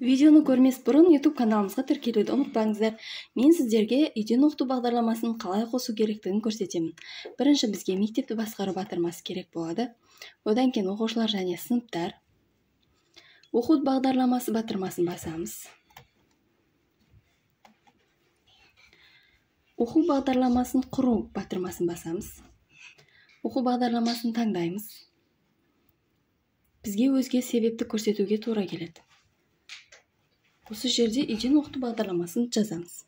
Видеоны көрмес бұрын YouTube каналымызға тіркелуді ұмытпаңыздар. Мен сіздерге үйден оқыту бағдарламасын қалай қосу керектігін көрсетемін. Бірінші бізге мектепті басқару батырмасы керек болады. Одан кейін оқушылар және сыныптар. Оқу бағдарламасы батырмасын басамыз. Оқу бағдарламасын құру батырмасын басамыз. Оқу бағдарламасын таңдаймыз. Бізге өзге себепті көрсетуге тура келеді. Осы жерде үйден оқыту бағдарламасын жазамыз.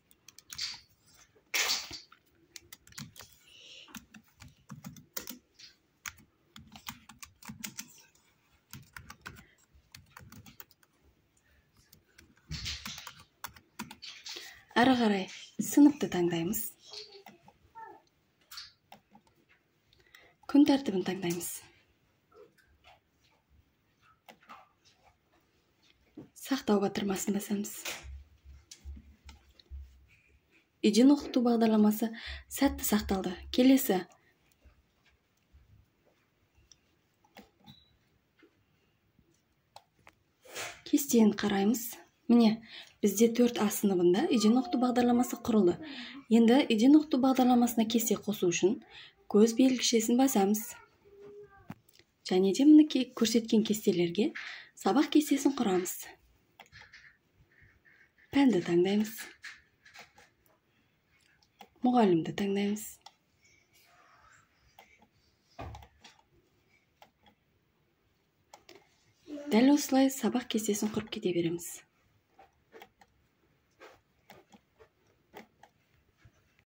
Ары қарай сыныпты таңдаймыз. Күн тәртібін таңдаймыз. Сақтау батырмасын басамыз. Үйден оқыту бағдарламасы сәтті сақталды. Келесі. Кестені қараймыз. Міне, бізде 4А сыныбында үйден оқыту бағдарламасы құрылды. Енді үйден оқыту бағдарламасына кесте қосу үшін көз белгішесін басамыз. Және де міне көрсеткен кестелерге сабақ кестесін құрамыз. Пәнді таңдаймыз. Мұғалімді таңдаймыз. Дәл осылай сабақ кестесін құрып кете береміз.